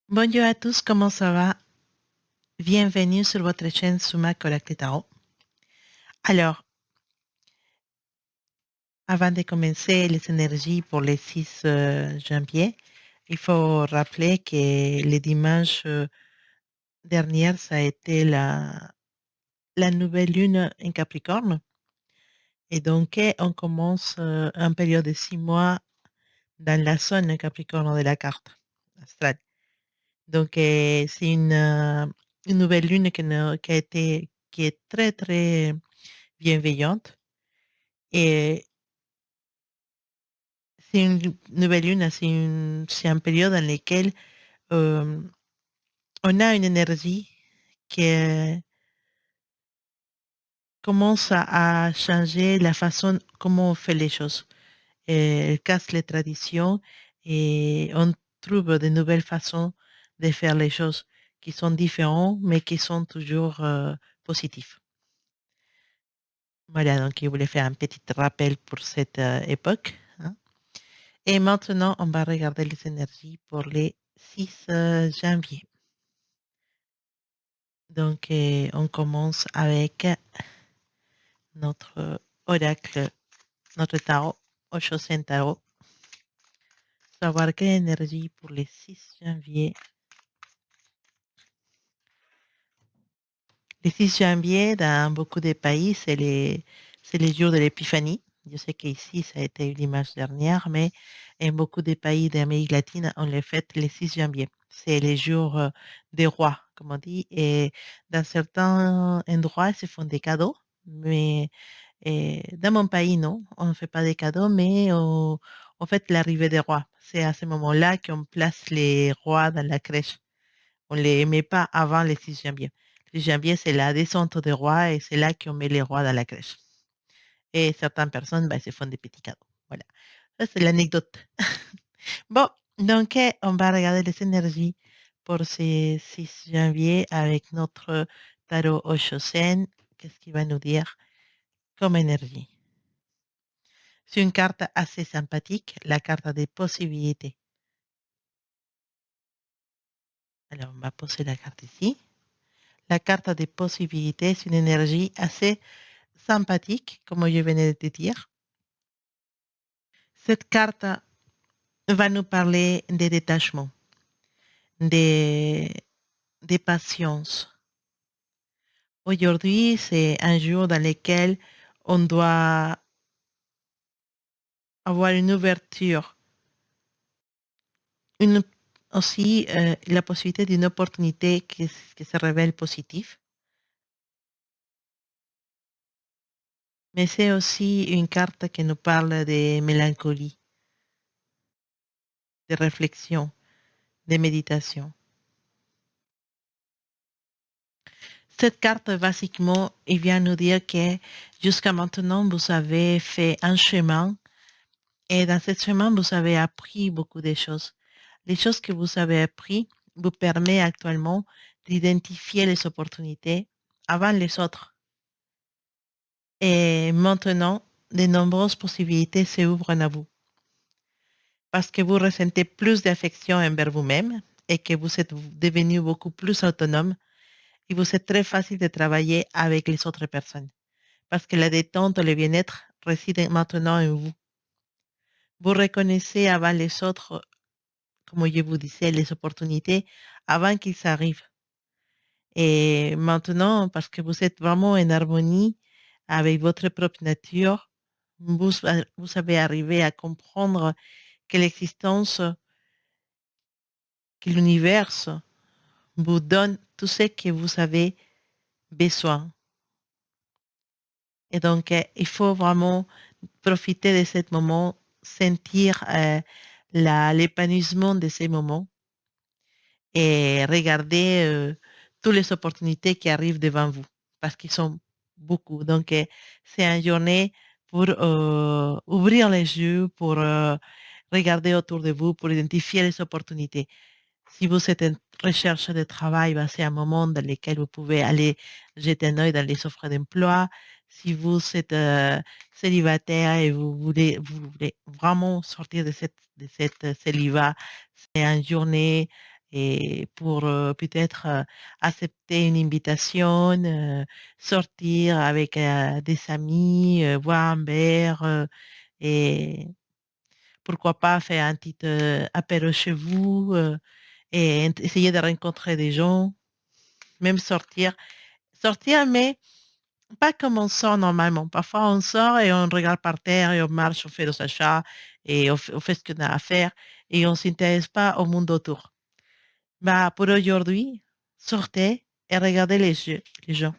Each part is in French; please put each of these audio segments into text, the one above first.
Bonjour à tous, comment ça va? Bienvenue sur votre chaîne Suma Collecte Tarot. Alors, avant de commencer les énergies pour le 6 janvier, il faut rappeler que le dimanche dernier, ça a été la nouvelle lune en Capricorne. Et donc, on commence une période de 6 mois dans la zone Capricorne de la carte astrale. Donc, c'est une nouvelle lune qui est très, très bienveillante. Et c'est une nouvelle lune, c'est une période dans laquelle euh, on a une énergie qui commence à changer la façon comment on fait les choses. Elle casse les traditions et on trouve de nouvelles façons de faire les choses qui sont différentes, mais qui sont toujours positives. Voilà, donc je voulais faire un petit rappel pour cette époque, hein. Et maintenant, on va regarder les énergies pour les 6 janvier. Donc, on commence avec notre oracle, notre tarot, Oshosen Tarot. Savoir quelle énergie pour les 6 janvier. Le 6 janvier, dans beaucoup de pays, c'est les jours de l'épiphanie. Je sais qu'ici, ça a été l'image dernière, mais en beaucoup de pays d'Amérique latine, on les fête le 6 janvier. C'est les jours des rois, comme on dit. Et dans certains endroits, ils se font des cadeaux. Mais dans mon pays, non, on ne fait pas des cadeaux, mais on fête l'arrivée des rois. C'est à ce moment-là qu'on place les rois dans la crèche. On ne les met pas avant le 6 janvier. Le 6 janvier, c'est la descente des rois et c'est là qu'on met les rois dans la crèche. Et certaines personnes, se font des petits cadeaux. Voilà. Ça, c'est l'anecdote. Bon, donc, on va regarder les énergies pour ce 6 janvier avec notre tarot Oshosen. Qu'est-ce qu'il va nous dire comme énergie? C'est une carte assez sympathique, la carte des possibilités. Alors, on va poser la carte ici. La carte des possibilités, c'est une énergie assez sympathique, comme je venais de te dire. Cette carte va nous parler des détachements, des, des patience. Aujourd'hui, c'est un jour dans lequel on doit avoir une ouverture, une, aussi la possibilité d'une opportunité qui se révèle positive. Mais c'est aussi une carte qui nous parle de mélancolie, de réflexion, de méditation. Cette carte, basiquement, il vient nous dire que jusqu'à maintenant, vous avez fait un chemin et dans ce chemin, vous avez appris beaucoup de choses. Les choses que vous avez appris vous permettent actuellement d'identifier les opportunités avant les autres. Et maintenant, de nombreuses possibilités s'ouvrent à vous parce que vous ressentez plus d'affection envers vous-même et que vous êtes devenu beaucoup plus autonome et vous êtes très facile de travailler avec les autres personnes. Parce que la détente, le bien-être réside maintenant en vous. Vous reconnaissez avant les autres, comme je vous disais, les opportunités avant qu'ils arrivent. Et maintenant, parce que vous êtes vraiment en harmonie avec votre propre nature, vous savez arriver à comprendre que l'existence, que l'univers vous donne tout ce que vous avez besoin. Et donc, il faut vraiment profiter de ce moment, sentir l'épanouissement de ces moments et regarder toutes les opportunités qui arrivent devant vous, parce qu'ils sont beaucoup. Donc, c'est une journée pour ouvrir les yeux, pour regarder autour de vous, pour identifier les opportunités. Si vous êtes en recherche de travail, c'est un moment dans lequel vous pouvez aller jeter un œil dans les offres d'emploi. Si vous êtes célibataire et vous voulez vraiment sortir de cette célibat, c'est une journée et pour peut-être accepter une invitation, sortir avec des amis, boire un verre et pourquoi pas faire un petit apéro chez vous et essayer de rencontrer des gens, même sortir. Sortir, mais pas comme on sort normalement. Parfois, on sort et on regarde par terre et on marche, on fait nos achats et on fait ce qu'on a à faire et on ne s'intéresse pas au monde autour. Bah, pour aujourd'hui, sortez et regardez les gens.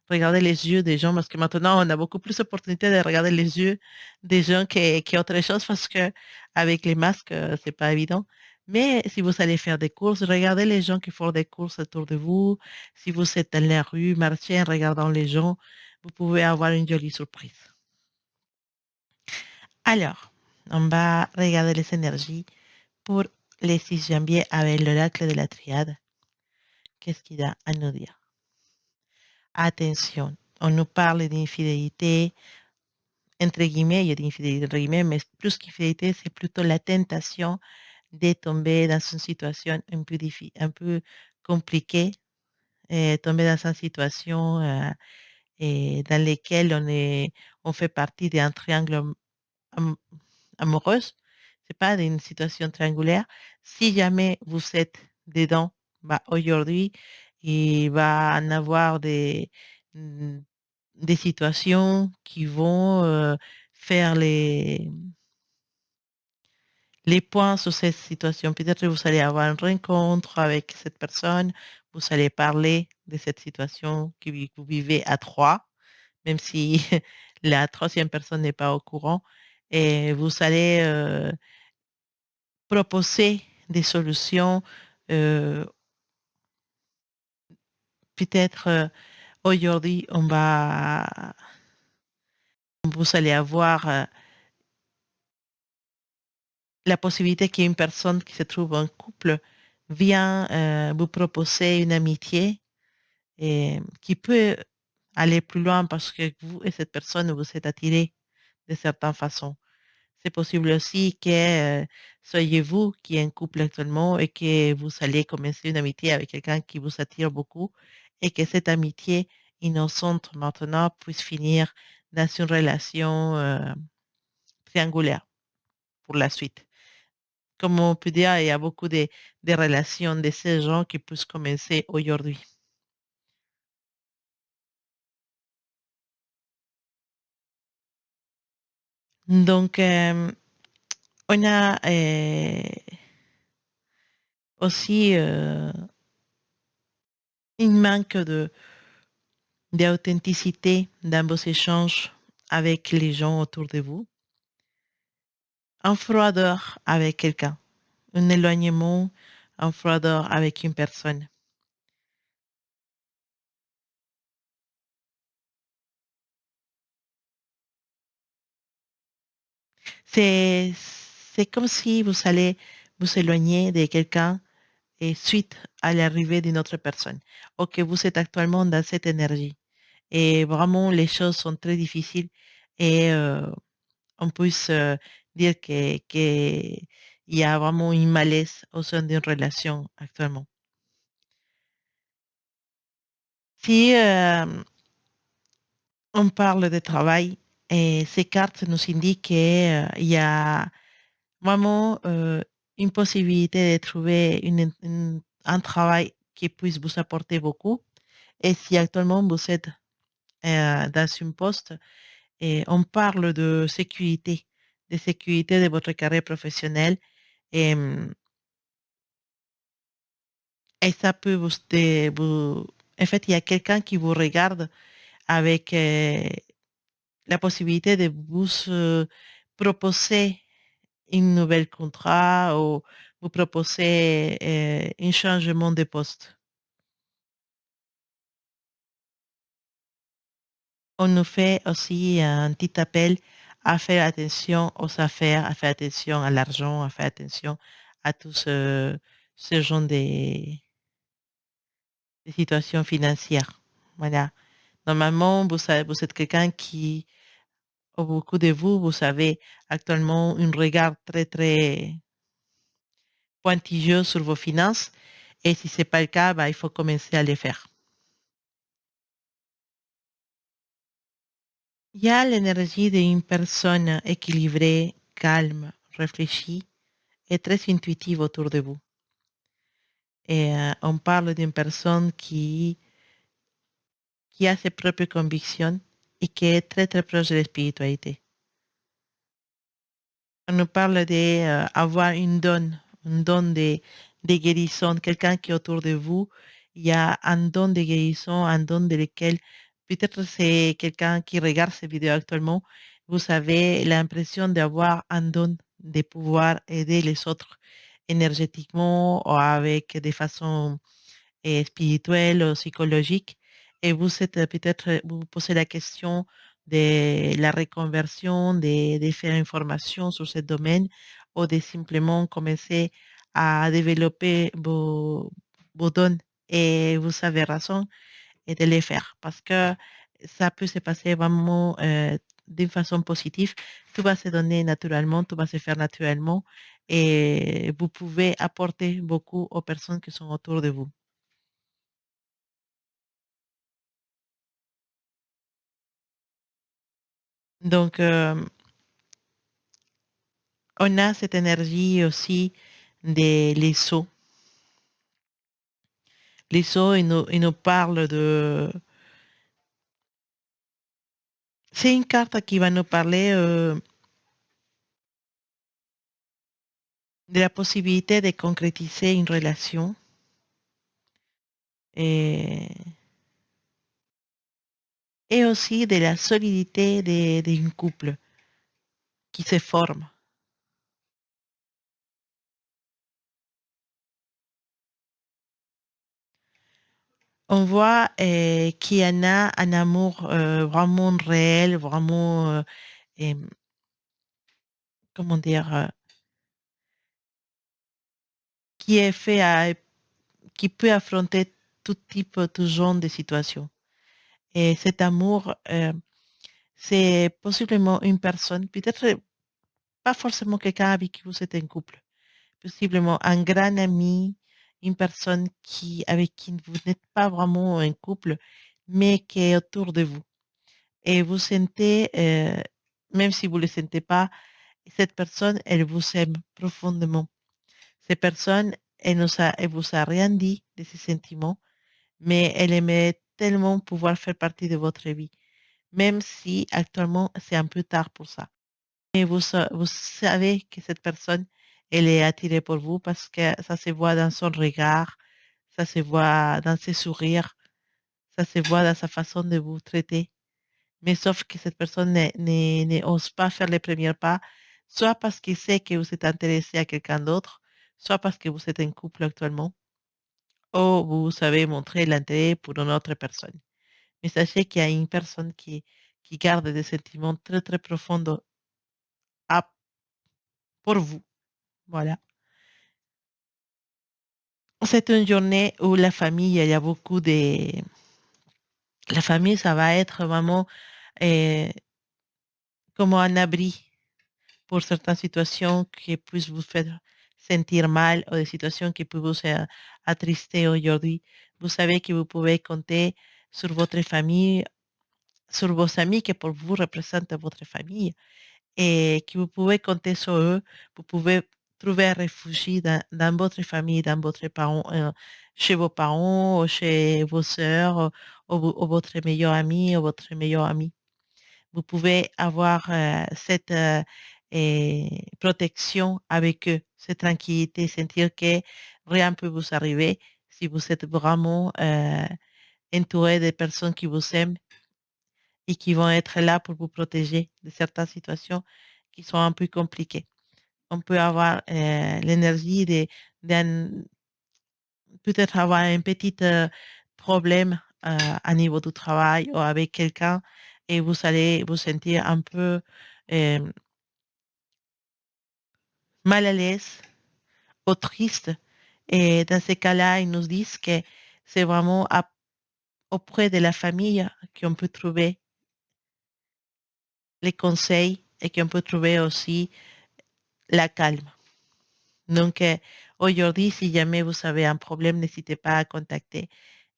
Regardez les yeux des gens parce que maintenant, on a beaucoup plus d'opportunités de regarder les yeux des gens qu'autre chose parce que avec les masques, c'est pas évident. Mais si vous allez faire des courses, regardez les gens qui font des courses autour de vous. Si vous êtes dans la rue, marchez en regardant les gens, vous pouvez avoir une jolie surprise. Alors, on va regarder les énergies pour les 6 janvier avec l'oracle de la triade. Qu'est-ce qu'il a à nous dire? Attention, on nous parle d'infidélité, entre guillemets, il y a d'infidélité entre guillemets, mais plus qu'infidélité, c'est plutôt la tentation de tomber dans une situation un peu compliquée, tomber dans une situation et dans laquelle on fait partie d'un triangle am- amoureuse. C'est pas d'une situation triangulaire. Si jamais vous êtes dedans, bah, aujourd'hui, il va en avoir mm, des situations qui vont faire les points sur cette situation. Peut-être que vous allez avoir une rencontre avec cette personne, vous allez parler de cette situation que vous vivez à trois, même si la troisième personne n'est pas au courant, et vous allez proposer des solutions. euh, Peut-être aujourd'hui, vous allez avoir la possibilité qu'une personne qui se trouve en couple vient vous proposer une amitié et qui peut aller plus loin parce que vous et cette personne vous êtes attirés de certaines façons. C'est possible aussi que soyez vous qui êtes un couple actuellement et que vous allez commencer une amitié avec quelqu'un qui vous attire beaucoup et que cette amitié innocente maintenant puisse finir dans une relation triangulaire pour la suite. Comme on peut dire, il y a beaucoup de relations de ces gens qui peuvent commencer aujourd'hui. Donc, on a aussi une manque d'authenticité dans vos échanges avec les gens autour de vous, un froideur avec quelqu'un, un éloignement, un froideur avec une personne. C'est, c'est comme si vous allez vous éloigner de quelqu'un et suite à l'arrivée d'une autre personne, ou que vous êtes actuellement dans cette énergie. Et vraiment, les choses sont très difficiles et on peut dire qu'il y a vraiment une malaise au sein d'une relation actuellement. Si on parle de travail, et ces cartes nous indiquent qu'il y a vraiment une possibilité de trouver un travail qui puisse vous apporter beaucoup. Et si actuellement vous êtes dans un poste, et on parle de sécurité de votre carrière professionnelle. Et, et ça peut en fait, il y a quelqu'un qui vous regarde avec la possibilité de vous proposer une nouvelle contrat ou vous proposer un changement de poste. On nous fait aussi un petit appel à faire attention aux affaires, à faire attention à l'argent, à faire attention à tout ce genre de situations financières. Voilà. Normalement, vous êtes quelqu'un qui, beaucoup de vous, vous avez actuellement un regard très, très pointilleux sur vos finances Et si c'est pas le cas, bah, il faut commencer à les faire. Il y a l'énergie d'une personne équilibrée, calme, réfléchie et très intuitive autour de vous. Et on parle d'une personne qui a ses propres convictions et qui est très très proche de la spiritualité. On nous parle d'avoir une donne de guérison, quelqu'un qui est autour de vous. Il y a un don de guérison, un don de lequel peut-être c'est quelqu'un qui regarde ces vidéos actuellement. Vous avez l'impression d'avoir un don de pouvoir aider les autres énergétiquement ou avec des façons spirituelle ou psychologique. Et vous êtes peut-être, vous vous posez la question de la reconversion, de faire une formation sur ce domaine ou de simplement commencer à développer vos dons. Et vous avez raison et de les faire parce que ça peut se passer vraiment d'une façon positive. Tout va se donner naturellement, tout va se faire naturellement et vous pouvez apporter beaucoup aux personnes qui sont autour de vous. Donc, on a cette énergie aussi des les sceaux. Les sceaux, ils nous parlent de... C'est une carte qui va nous parler de la possibilité de concrétiser une relation et, et aussi de la solidité d'un couple qui se forme. On voit qu'il y en a un amour vraiment réel, vraiment, em, comment dire, qui est fait à, qui peut affronter tout type, tout genre de situation. Et cet amour, c'est possiblement une personne, peut-être pas forcément quelqu'un avec qui vous êtes en couple, possiblement un grand ami, une personne avec qui vous n'êtes pas vraiment en couple, mais qui est autour de vous. Et vous sentez, même si vous ne le sentez pas, cette personne, elle vous aime profondément. Cette personne, elle vous a rien dit de ses sentiments, mais elle aimait tellement pouvoir faire partie de votre vie, même si actuellement c'est un peu tard pour ça. Et vous savez que cette personne, elle est attirée pour vous parce que ça se voit dans son regard, ça se voit dans ses sourires, ça se voit dans sa façon de vous traiter. Mais sauf que cette personne n'ose pas faire les premiers pas, soit parce qu'il sait que vous êtes intéressé à quelqu'un d'autre, soit parce que vous êtes en couple actuellement, ou vous savez montrer l'intérêt pour une autre personne. Mais sachez qu'il y a une personne qui garde des sentiments très, très profonds à- pour vous. Voilà. C'est une journée où la famille, il y a beaucoup de... La famille, ça va être vraiment euh, comme un abri pour certaines situations qui puissent vous faire sentir mal ou des situations qui peuvent vous attrister aujourd'hui. Vous savez que vous pouvez compter sur votre famille, sur vos amis qui pour vous représentent votre famille et que vous pouvez compter sur eux. Vous pouvez trouver un refuge dans votre famille, dans votre parent, chez vos parents, ou chez vos sœurs, ou votre meilleur ami, ou votre meilleur ami. Vous pouvez avoir cette protection avec eux, cette tranquillité, sentir que rien ne peut vous arriver si vous êtes vraiment entouré de personnes qui vous aiment et qui vont être là pour vous protéger de certaines situations qui sont un peu compliquées. On peut avoir l'énergie d'un, peut-être avoir un petit problème à niveau du travail ou avec quelqu'un et vous allez vous sentir un peu euh, mal à l'aise ou triste. Et dans ces cas-là, ils nous disent que c'est vraiment auprès de la famille qu'on peut trouver les conseils et qu'on peut trouver aussi la calme. Donc, Aujourd'hui, si jamais vous avez un problème, n'hésitez pas à contacter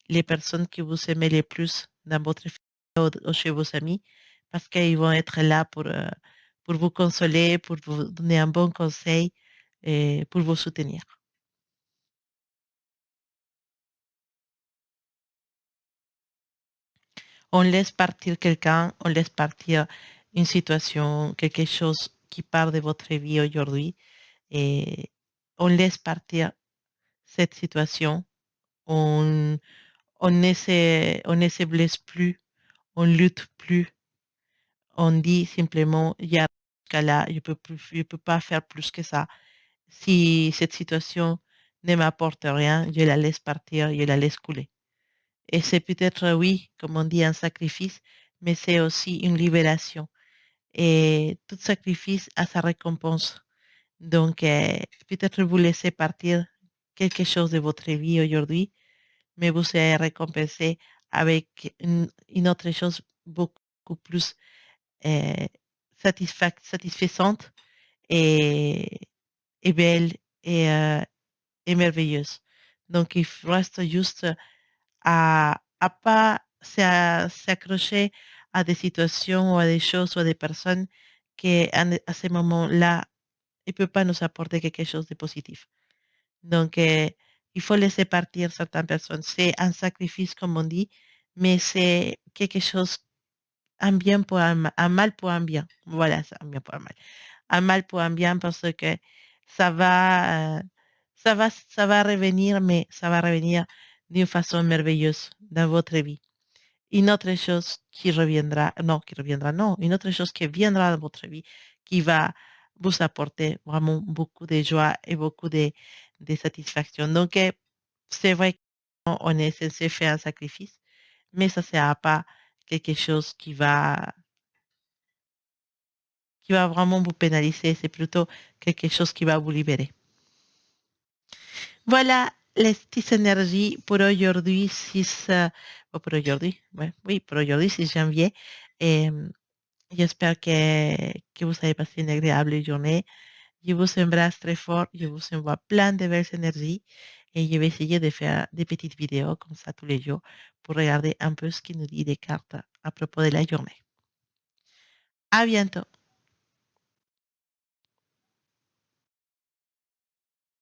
les personnes que vous aimez les plus dans votre famille ou chez vos amis, parce qu'ils vont être là pour vous consoler, pour vous donner un bon conseil et pour vous soutenir. On laisse partir quelqu'un, on laisse partir une situation, quelque chose qui part de votre vie aujourd'hui et on laisse partir cette situation. On, on ne se blesse plus, on lutte plus, on dit simplement, il y a jusqu'à là, je peux pas faire plus que ça. Si cette situation ne m'apporte rien, je la laisse partir, je la laisse couler. Et c'est peut-être, oui, comme on dit, un sacrifice, mais c'est aussi une libération. Et tout sacrifice a sa récompense. Donc, peut-être vous laissez partir quelque chose de votre vie aujourd'hui, mais vous serez récompensé avec une autre chose beaucoup plus euh, satisfaisante et, et belle et merveilleuse. Donc, il reste juste à pas s'accrocher à des situations ou à des choses ou à des personnes qui, à ce moment-là, ne peuvent pas nous apporter quelque chose de positif. Donc, il faut laisser partir certaines personnes. C'est un sacrifice, comme on dit, mais c'est quelque chose, un bien pour un mal pour un bien. Voilà, c'est un bien pour un mal. Un mal pour un bien parce que ça va revenir, mais ça va revenir d'une façon merveilleuse dans votre vie. Une autre chose qui reviendra, non, une autre chose qui viendra dans votre vie, qui va vous apporter vraiment beaucoup de joie et beaucoup de satisfaction. Donc, c'est vrai qu'on est censé faire un sacrifice, mais ça ne sera pas quelque chose qui va vraiment vous pénaliser, c'est plutôt quelque chose qui va vous libérer. Voilà les petites énergies pour aujourd'hui, 6, pour aujourd'hui, ouais, oui, pour aujourd'hui, 6 janvier. Et j'espère que vous avez passé une agréable journée. Je vous embrasse très fort, je vous envoie plein de belles énergies et je vais essayer de faire des petites vidéos comme ça tous les jours pour regarder un peu ce qui nous dit des cartes à propos de la journée. À bientôt.